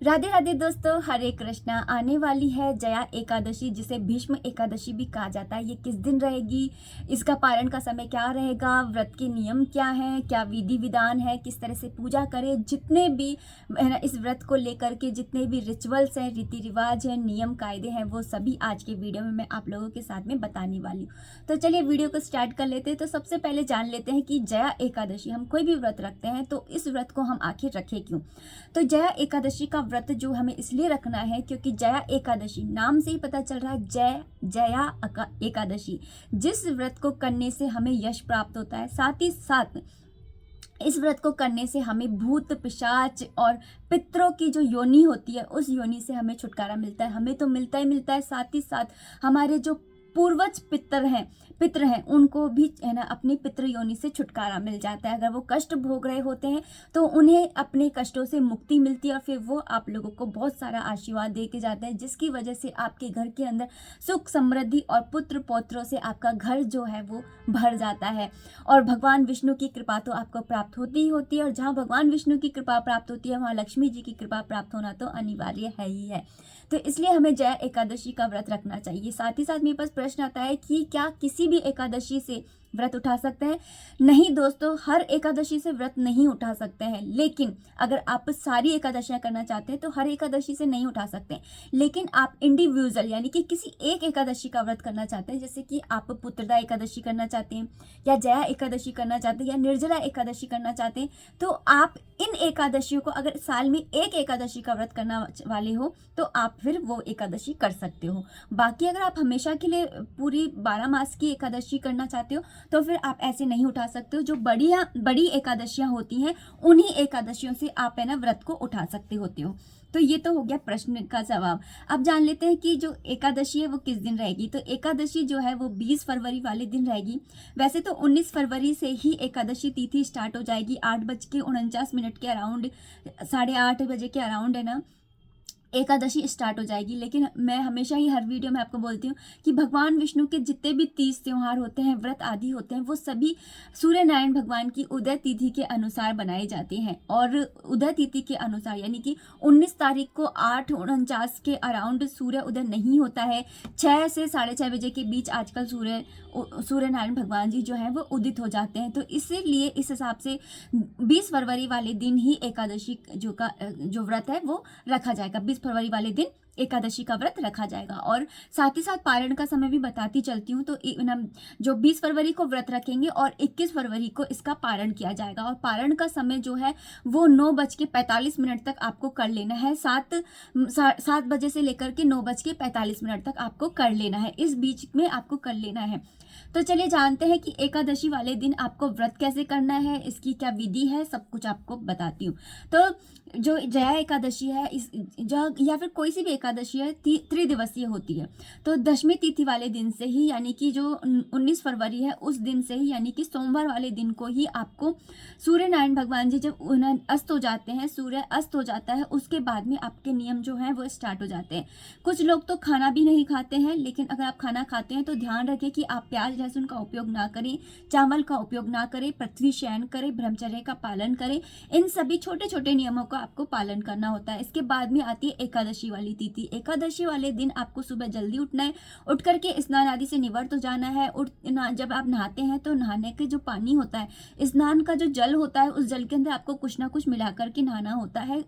राधे राधे दोस्तों, हरे कृष्णा। आने वाली है जया एकादशी, जिसे भीष्म एकादशी भी कहा जाता है। ये किस दिन रहेगी, इसका पारण का समय क्या रहेगा, व्रत के नियम क्या हैं, क्या विधि विधान है, किस तरह से पूजा करें, जितने भी है ना इस व्रत को लेकर के जितने भी रिचुअल्स हैं, रीति रिवाज हैं, नियम कायदे हैं, वो सभी आज के वीडियो में मैं आप लोगों के साथ में बताने वाली हूँ। तो चलिए वीडियो को स्टार्ट कर लेते हैं। तो सबसे पहले जान लेते हैं कि जया एकादशी, हम कोई भी व्रत रखते हैं तो इस व्रत को हम आखिर रखें क्यों। तो जया एकादशी का व्रत जो हमें इसलिए रखना है क्योंकि जया एकादशी नाम से ही पता चल रहा है, जया एकादशी, जिस व्रत को करने से हमें यश प्राप्त होता है, साथ ही साथ इस व्रत को करने से हमें भूत पिशाच और पितरों की जो योनि होती है उस योनि से हमें छुटकारा मिलता है। हमें तो मिलता ही साथ ही साथ हमारे जो पूर्वज पितर हैं उनको भी है ना अपनी पितृ योनि से छुटकारा मिल जाता है। अगर वो कष्ट भोग रहे होते हैं तो उन्हें अपने कष्टों से मुक्ति मिलती है और फिर वो आप लोगों को बहुत सारा आशीर्वाद दे के जाते हैं, जिसकी वजह से आपके घर के अंदर सुख समृद्धि और पुत्र पौत्रों से आपका घर जो है वो भर जाता है। और भगवान विष्णु की कृपा तो आपको प्राप्त होती ही होती है, और जहाँ भगवान विष्णु की कृपा प्राप्त होती है वहाँ लक्ष्मी जी की कृपा प्राप्त होना तो अनिवार्य है ही है। तो इसलिए हमें जया एकादशी का व्रत रखना चाहिए। साथ ही साथ मेरे पास प्रश्न आता है कि क्या किसी भी एकादशी से व्रत उठा सकते हैं? नहीं दोस्तों, हर एकादशी से व्रत नहीं उठा सकते हैं, लेकिन अगर आप सारी एकादशियां करना चाहते हैं तो हर एकादशी से नहीं उठा सकते। लेकिन आप इंडिविजुअल यानी कि किसी एक एकादशी का व्रत करना चाहते हैं, जैसे कि आप पुत्रदा एकादशी करना चाहते हैं या जया एकादशी करना चाहते हैं या निर्जला एकादशी करना चाहते हैं, तो आप इन एकादशियों को, अगर साल में एक एकादशी का व्रत करना वाले हो तो आप फिर वो एकादशी कर सकते हो। बाकी अगर आप हमेशा के लिए पूरी 12 मास की एकादशी करना चाहते हो तो फिर आप ऐसे नहीं उठा सकते हो। जो बड़ी एकादशियां होती हैं उन्हीं एकादशियों से आप है ना व्रत को उठा सकते होते हो। तो ये तो हो गया प्रश्न का जवाब। अब जान लेते हैं कि जो एकादशी है वो किस दिन रहेगी। तो एकादशी जो है वो 20 फरवरी वाले दिन रहेगी। वैसे तो 19 फरवरी से ही एकादशी तिथि स्टार्ट हो जाएगी, 8:49 के अराउंड, 8:30 बजे के अराउंड है ना एकादशी स्टार्ट हो जाएगी। लेकिन मैं हमेशा ही हर वीडियो में आपको बोलती हूँ कि भगवान विष्णु के जितने भी तीज त्योहार होते हैं, व्रत आदि होते हैं, वो सभी सूर्य नारायण भगवान की उदय तिथि के अनुसार बनाए जाते हैं। और उदय तिथि के अनुसार यानी कि 19 तारीख को 8:49 के अराउंड सूर्य उदय नहीं होता है। 6 से 6:30 बजे के बीच आजकल सूर्य नारायण भगवान जी जो है वो उदित हो जाते हैं। तो इसीलिए इस हिसाब से 20 फरवरी वाले दिन ही एकादशी जो व्रत है वो रखा जाएगा। 20 फरवरी वाले दिन एकादशी का व्रत रखा जाएगा। और साथ ही साथ पारण का समय भी बताती चलती हूँ। तो जो 20 फरवरी को व्रत रखेंगे और 21 फरवरी को इसका पारण किया जाएगा। और पारण का समय जो है वो 9:45 तक आपको कर लेना है। 7 बजे से लेकर के 9:45 तक आपको कर लेना है, इस बीच में आपको कर लेना है। तो चलिए जानते हैं कि एकादशी वाले दिन आपको व्रत कैसे करना है, इसकी क्या विधि है, सब कुछ आपको बताती हूँ। तो जो जया एकादशी है या फिर कोई सी भी एकादशी है त्रिदिवसीय होती है। तो दशमी तिथि वाले दिन से ही यानी कि जो 19 फरवरी है उस दिन से ही यानी कि सोमवार वाले दिन को ही आपको सूर्य नारायण भगवान जी जब उन्हें अस्त हो जाते हैं, सूर्य अस्त हो जाता है, उसके बाद में आपके नियम जो हैं वो स्टार्ट हो जाते हैं। कुछ लोग तो खाना भी नहीं खाते हैं, लेकिन अगर आप खाना खाते हैं तो ध्यान रखें कि आप प्याज लहसुन का उपयोग ना करें, चावल का उपयोग ना करें, पृथ्वी शयन करें, ब्रह्मचर्य का पालन करें। इन सभी छोटे छोटे नियमों का आपको पालन करना होता है। इसके बाद में आती है एकादशी वाली तिथि। एकादशी वाले दिन आपको सुबह जल्दी उठना है, उठ करके स्नान आदि से निवृत्त हो जाना है। जब आप नहाते हैं तो नहाने के जो पानी होता है, स्नान का जो जल होता है, उस जल के अंदर आपको कुछ ना कुछ मिला करके नहाना होता है।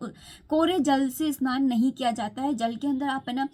कोरे जल से स्नान नहीं किया जाता है। जल के अंदर आप है ना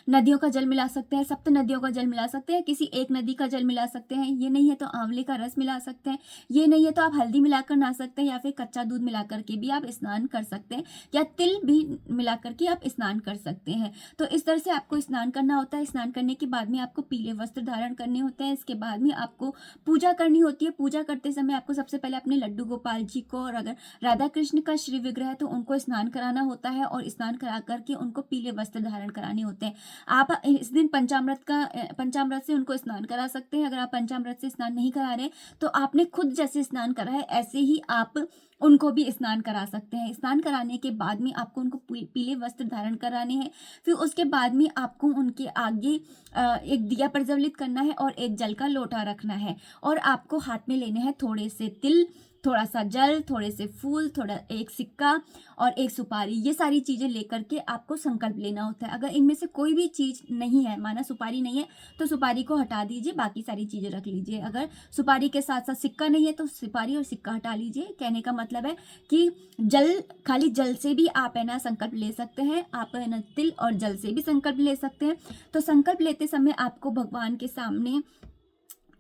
नदियों का जल मिला सकते हैं, सप्त नदियों का जल मिला सकते हैं, किसी एक नदी का जल मिला सकते हैं, ये नहीं है तो आंवले का रस मिला सकते हैं, ये नहीं है तो आप हल्दी मिलाकर नहा सकते हैं, या फिर कच्चा दूध मिला करके भी आप स्नान कर सकते हैं, या तिल भी मिला करके आप स्नान कर सकते हैं। तो इस तरह से आपको स्नान करना होता है। स्नान करने के बाद में आपको पीले वस्त्र धारण करने होते हैं। इसके बाद में आपको पूजा करनी होती है। पूजा करते समय आपको सबसे पहले अपने लड्डू गोपाल जी को, और अगर राधा कृष्ण का श्री विग्रह है तो उनको स्नान कराना होता है, और स्नान करा करके उनको पीले वस्त्र धारण कराने होते हैं। आप इस दिन पंचामृत से उनको स्नान करा सकते हैं। अगर आप पंचामृत से स्नान नहीं करा रहे तो आपने खुद जैसे स्नान करा है ऐसे ही आप उनको भी स्नान करा सकते हैं। स्नान कराने के बाद में आपको उनको पीले वस्त्र धारण कराने हैं। फिर उसके बाद में आपको उनके आगे एक दिया प्रज्वलित करना है और एक जल का लोटा रखना है, और आपको हाथ में लेने हैं थोड़े से तिल, थोड़ा सा जल, थोड़े से फूल, थोड़ा एक सिक्का और एक सुपारी, ये सारी चीज़ें लेकर के आपको संकल्प लेना होता है। अगर इनमें से कोई भी चीज़ नहीं है, माना सुपारी नहीं है, तो सुपारी को हटा दीजिए, बाकी सारी चीज़ें रख लीजिए। अगर सुपारी के साथ साथ सिक्का नहीं है तो सुपारी और सिक्का हटा लीजिए। कहने का मतलब है कि जल, खाली जल से भी आप है ना संकल्प ले सकते हैं, आप है ना तिल और जल से भी संकल्प ले सकते हैं। तो संकल्प लेते समय आपको भगवान के सामने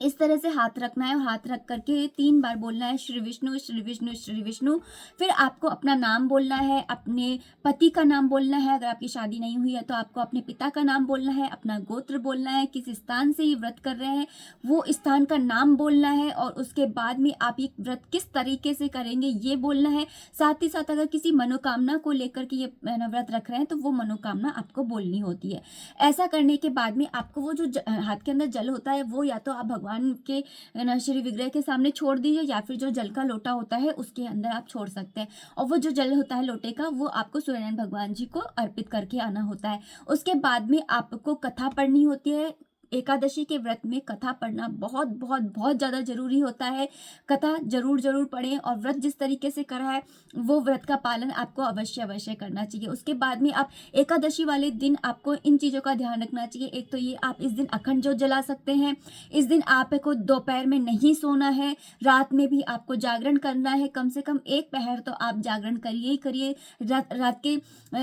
इस तरह से हाथ रखना है और हाथ रख करके 3 बार बोलना है श्री विष्णु श्री विष्णु श्री विष्णु। फिर आपको अपना नाम बोलना है, अपने पति का नाम बोलना है, अगर आपकी शादी नहीं हुई है तो आपको अपने पिता का नाम बोलना है, अपना गोत्र बोलना है, किस स्थान से ये व्रत कर रहे हैं वो स्थान का नाम बोलना है, और उसके बाद में आप ये व्रत किस तरीके से करेंगे ये बोलना है। साथ ही साथ अगर किसी मनोकामना को लेकर के ये व्रत रख रहे हैं तो वो मनोकामना आपको बोलनी होती है। ऐसा करने के बाद में आपको वो जो हाथ के अंदर जल होता है वो या तो आप भगवान के ना श्री विग्रह के सामने छोड़ दीजिए, या फिर जो जल का लोटा होता है उसके अंदर आप छोड़ सकते हैं। और वो जो जल होता है लोटे का वो आपको सूर्यनारायण भगवान जी को अर्पित करके आना होता है। उसके बाद में आपको कथा पढ़नी होती है। एकादशी के व्रत में कथा पढ़ना बहुत बहुत बहुत ज़्यादा जरूरी होता है। कथा जरूर पढ़ें, और व्रत जिस तरीके से करा है वो व्रत का पालन आपको अवश्य करना चाहिए। उसके बाद में आप एकादशी वाले दिन आपको इन चीज़ों का ध्यान रखना चाहिए। एक तो ये, आप इस दिन अखंड ज्योत जला सकते हैं। इस दिन आपको दोपहर में नहीं सोना है, रात में भी आपको जागरण करना है। कम से कम 1 पहर तो आप जागरण करिए ही करिए। रात के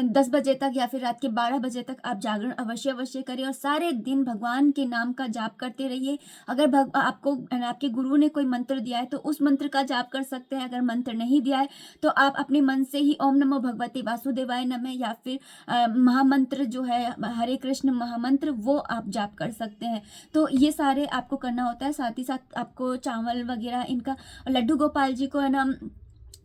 10 बजे तक या फिर रात के 12 बजे तक आप जागरण अवश्य करिए, और सारे दिन भगवान के नाम का जाप करते रहिए। अगर आपको आपके गुरु ने कोई मंत्र दिया है तो उस मंत्र का जाप कर सकते हैं। अगर मंत्र नहीं दिया है तो आप अपने मन से ही ओम नमो भगवते वासुदेवाय नमः या फिर महामंत्र जो है हरे कृष्ण महामंत्र वो आप जाप कर सकते हैं। तो ये सारे आपको करना होता है। साथ ही साथ आपको चावल वगैरह इनका, लड्डू गोपाल जी को है ना,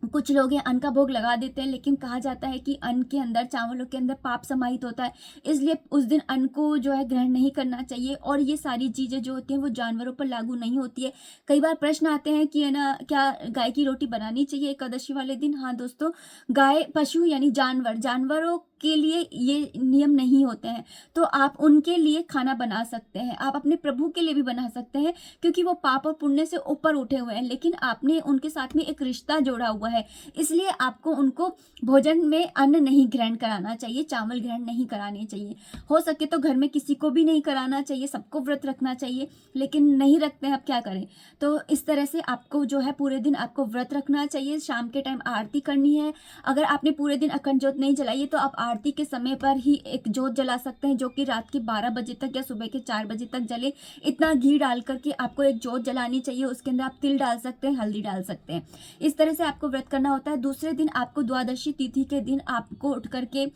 कुछ लोग हैं अन्न का भोग लगा देते हैं, लेकिन कहा जाता है कि अन्न के अंदर, चावलों के अंदर पाप समाहित होता है, इसलिए उस दिन अन्न को जो है ग्रहण नहीं करना चाहिए। और ये सारी चीज़ें जो होती हैं वो जानवरों पर लागू नहीं होती है। कई बार प्रश्न आते हैं कि है ना, क्या गाय की रोटी बनानी चाहिए एकादशी वाले दिन? हाँ दोस्तों, गाय, पशु यानी जानवरों के लिए ये नियम नहीं होते हैं, तो आप उनके लिए खाना बना सकते हैं। आप अपने प्रभु के लिए भी बना सकते हैं, क्योंकि वो पाप और पुण्य से ऊपर उठे हुए हैं, लेकिन आपने उनके साथ में एक रिश्ता जोड़ा हुआ है, इसलिए आपको उनको भोजन में अन्न नहीं ग्रहण कराना चाहिए, चावल ग्रहण नहीं कराने चाहिए। हो सके तो घर में किसी को भी नहीं कराना चाहिए, सबको व्रत रखना चाहिए, लेकिन नहीं रखते हैं, अब क्या करें। तो इस तरह से आपको जो है पूरे दिन आपको व्रत रखना चाहिए। शाम के टाइम आरती करनी है। अगर आपने पूरे दिन अखंड ज्योत नहीं जलाई है तो आप आरती के समय पर ही एक ज्योत जला सकते हैं, जो कि रात के 12 बजे तक या सुबह के 4 बजे तक जले। इतना घी डाल करके आपको एक ज्योत जलानी चाहिए। उसके अंदर आप तिल डाल सकते हैं, हल्दी डाल सकते हैं। इस तरह से आपको व्रत करना होता है। दूसरे दिन आपको द्वादशी तिथि के दिन आपको उठ करके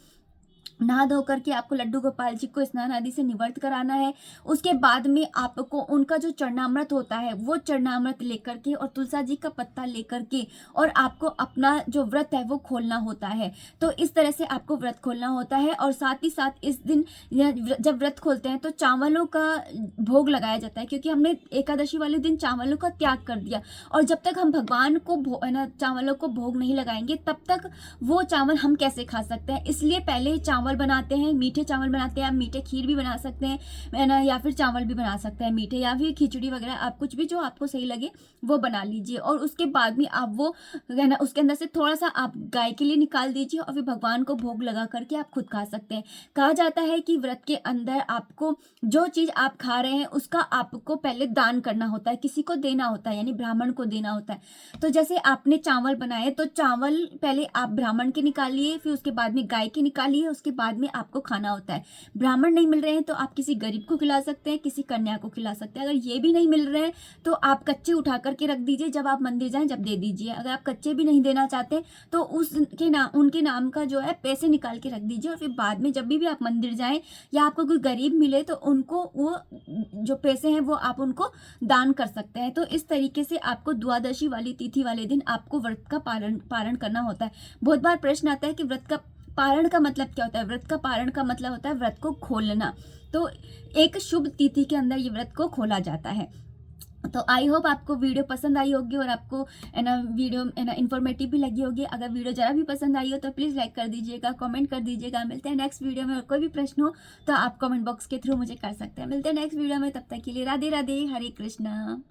नहा धो करके आपको लड्डू गोपाल जी को स्नान आदि से निवृत्त कराना है। उसके बाद में आपको उनका जो चरणामृत होता है वो चरणामृत लेकर के और तुलसा जी का पत्ता लेकर के और आपको अपना जो व्रत है वो खोलना होता है। तो इस तरह से आपको व्रत खोलना होता है। और साथ ही साथ इस दिन जब व्रत खोलते हैं तो चावलों का भोग लगाया जाता है, क्योंकि हमने एकादशी वाले दिन चावलों का त्याग कर दिया, और जब तक हम भगवान को चावलों को भोग नहीं लगाएंगे तब तक वो चावल हम कैसे खा सकते हैं। इसलिए पहले चावल बनाते हैं, मीठे चावल बनाते हैं। आप मीठे खीर भी बना सकते हैं, है ना, या फिर चावल भी बना सकते हैं मीठे, या फिर खिचड़ी वगैरह, आप कुछ भी जो आपको सही लगे वो बना लीजिए। और उसके बाद में आप वो, है ना, उसके अंदर से थोड़ा सा आप गाय के लिए निकाल दीजिए और फिर भगवान को भोग लगा करके आप खुद खा सकते हैं। कहा जाता है कि व्रत के अंदर आपको जो चीज आप खा रहे हैं उसका आपको पहले दान करना होता है, किसी को देना होता है, यानी ब्राह्मण को देना होता है। तो जैसे आपने चावल बनाए तो चावल पहले आप ब्राह्मण के निकालिए, फिर उसके बाद में गाय के निकालिए, उसके बाद में आपको खाना होता है। ब्राह्मण नहीं मिल रहे हैं तो आप किसी गरीब को खिला सकते हैं, किसी कन्या को खिला सकते हैं। अगर ये भी नहीं मिल रहे हैं तो आप कच्चे उठा करके रख दीजिए, जब आप मंदिर जाएं जब दे दीजिए। अगर आप कच्चे भी नहीं देना चाहते तो उनके नाम का जो है पैसे निकाल के रख दीजिए, और फिर बाद में जब भी आप मंदिर जाएं या आपको कोई गरीब मिले तो उनको वो जो पैसे हैं वो आप उनको दान कर सकते हैं। तो इस तरीके से आपको द्वादशी वाली तिथि वाले दिन आपको व्रत का पारण करना होता है। बहुत बार प्रश्न आता है कि व्रत का पारण का मतलब क्या होता है। व्रत का पारण का मतलब होता है व्रत को खोलना। तो एक शुभ तिथि के अंदर ये व्रत को खोला जाता है। तो आई होप आपको वीडियो पसंद आई होगी और आपको है ना वीडियो है ना इन्फॉर्मेटिव भी लगी होगी। अगर वीडियो जरा भी पसंद आई हो तो प्लीज़ लाइक कर दीजिएगा, कमेंट कर दीजिएगा। मिलते हैं नेक्स्ट वीडियो में। और कोई भी प्रश्न हो तो आप कमेंट बॉक्स के थ्रू मुझे कर सकते हैं। मिलते हैं नेक्स्ट वीडियो में, तब तक के लिए राधे राधे, हरे कृष्णा।